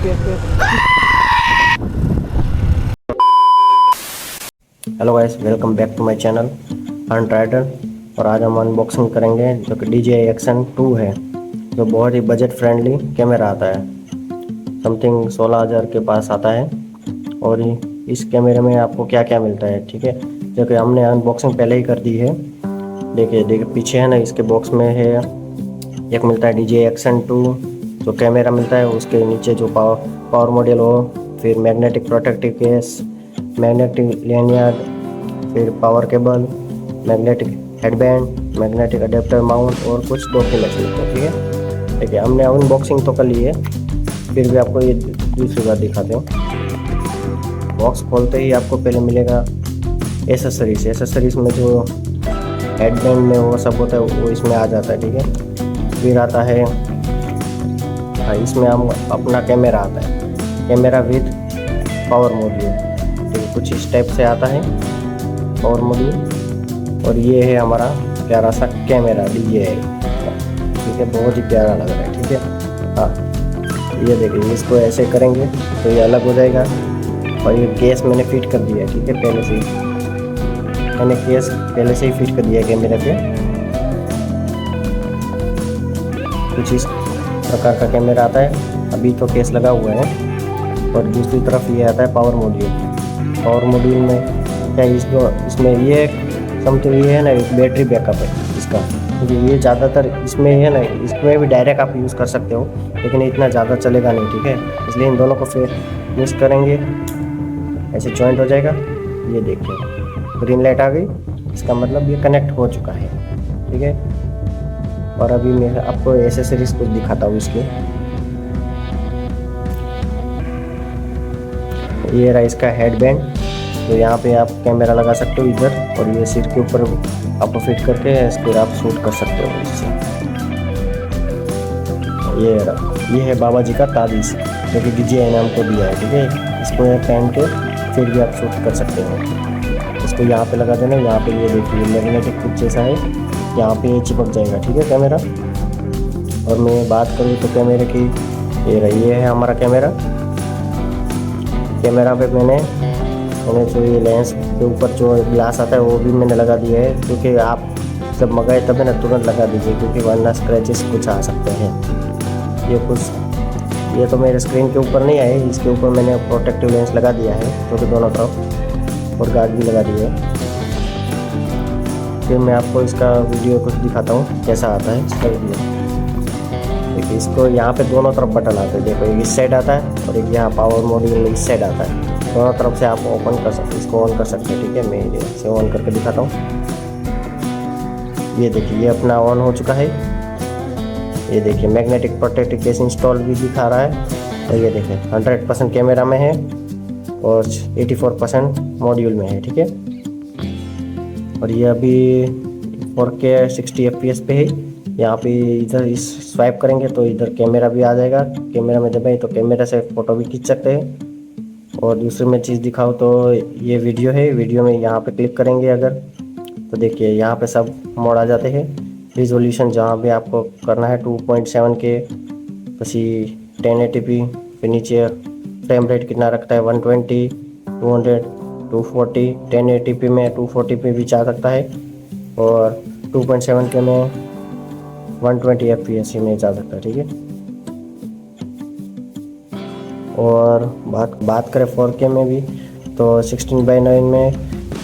Hello guys, welcome back to my channel Hunt Rider. और आज हम अनबॉक्सिंग करेंगे जो कि DJI एक्शन 2 है, जो बहुत ही बजट फ्रेंडली कैमरा आता है। समथिंग 16,000 के पास आता है। और इस कैमरे में आपको क्या क्या मिलता है, ठीक है, जो कि हमने अनबॉक्सिंग पहले ही कर दी है। देखिए पीछे है ना, इसके बॉक्स में है एक मिलता है DJI एक्शन 2 जो कैमरा मिलता है। उसके नीचे जो पावर मॉड्यूल हो, फिर magnetic protective case, magnetic lanyard, फिर power cable, magnetic headband, magnetic adapter mount और कुछ डॉक्यूमेंट्स मिलते हैं। ठीक है, देखिए हमने अनबॉक्सिंग तो कर ली है, फिर भी आपको ये दूसरी बार दिखाते हो। बॉक्स खोलते ही आपको पहले मिलेगा एसेसरीज में जो हेडबैंड में वो सब होता है वो इसमें आ जाता है। ठीक है, फिर आता है इसमें हम अपना कैमरा आता है, कैमरा विद पावर मॉड्यूल। तो कुछ इस टाइप से आता है पावर मॉड्यूल। और ये है हमारा प्यारा सा कैमरा DJI। ठीक है, बहुत ही प्यारा लग रहा है। ठीक है, हाँ ये देखिए, इसको ऐसे करेंगे तो ये अलग हो जाएगा। और ये केस मैंने फिट कर दिया है। ठीक है, पहले से ही मैंने केस पहले से ही फिट कर दिया है कैमरे पे। कुछ इस प्रकार का कैमरा आता है, अभी तो केस लगा हुआ है। और दूसरी तरफ ये आता है पावर मॉड्यूल में क्या इसमें ये समथिंग ये है ना, एक बैटरी बैकअप है इसका। क्योंकि ये ज़्यादातर इसमें है ना, इसमें भी डायरेक्ट आप यूज़ कर सकते हो, लेकिन इतना ज़्यादा चलेगा नहीं। ठीक है, इसलिए इन दोनों को फिर मिक्स करेंगे, ऐसे जॉइंट हो जाएगा। ये देखिए ग्रीन लाइट आ गई, इसका मतलब ये कनेक्ट हो चुका है। ठीक है, और अभी मैं आपको एसेसरीज कुछ दिखाता हूँ इसके। ये रहा इसका हेडबैंड, तो यहाँ पे आप कैमरा लगा सकते हो इधर, और ये सिर के ऊपर आपको फिट करके फिर आप शूट कर सकते हो इससे। ये है बाबा जी का ताबीज़ जो कि DJI ने हमको दिया है। ठीक है, इसको पहन के फिर भी आप शूट कर सकते हो। इसको यहाँ पे लगा देना, यहाँ पे ये देखिए मैग्नेटिक कुछ जैसा है, यहाँ पे ये चिपक जाएगा। ठीक है कैमरा। और मैं बात करूँ तो कैमरे की, ये है हमारा कैमरा पे मैंने जो ये लेंस के ऊपर जो ग्लास आता है वो भी मैंने लगा दिया है, क्योंकि आप जब मंगाए तब ना तुरंत लगा दीजिए, क्योंकि वरना स्क्रैचेस कुछ आ सकते हैं। ये तो मेरे स्क्रीन के ऊपर नहीं आए, इसके ऊपर मैंने प्रोटेक्टिव लेंस लगा दिया है जो कि दोनों तरफ, और गार्ड भी लगा दिया है। फिर मैं आपको इसका वीडियो कुछ दिखाता हूँ कैसा आता है इसका वीडियो। देखिए इसको यहाँ पे दोनों तरफ बटन आते हैं, देखो एक इस साइड आता है और एक यहाँ पावर मॉड्यूल इस साइड आता है। दोनों तरफ से आप ओपन कर सकते, इसको ऑन कर सकते हैं। ठीक है, मैं इसे ऑन करके दिखाता हूँ। ये देखिए ये अपना ऑन हो चुका है। ये देखिए मैग्नेटिक प्रोटेक्टिव केस इंस्टॉल भी दिखा रहा है। और ये देखिए 100% कैमरा में है और 84% मॉड्यूल में है। ठीक है, और ये अभी 4K 60 FPS पे है। यहाँ पे इधर इस स्वाइप करेंगे तो इधर कैमरा भी आ जाएगा, कैमरा में दबाएं तो कैमरा से फ़ोटो भी खींच सकते हैं। और दूसरी मैं चीज़ दिखाऊँ तो ये वीडियो है, वीडियो में यहाँ पे क्लिक करेंगे अगर, तो देखिए यहाँ पे सब मोड आ जाते हैं। रिजोल्यूशन जहाँ भी आपको करना है 2.7K, पसी 1080p, फिर नीचे फ्रेम रेट कितना रखता है 120, 200, 240, 1080p में 240p भी जा सकता है, और 2.7K में 120 FPS में जा सकता है। ठीक है, और बात करें 4K में भी तो 16:9 में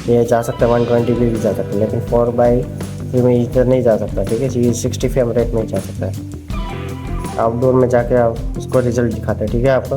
ये जा सकता है, 120 भी जा सकता है, लेकिन 4:3 में इधर नहीं जा सकता। ठीक है, ये 60 फ्रेम रेट में जा सकता है। आउटडोर में जाके आप उसको रिजल्ट दिखाते हैं। ठीक है आपको।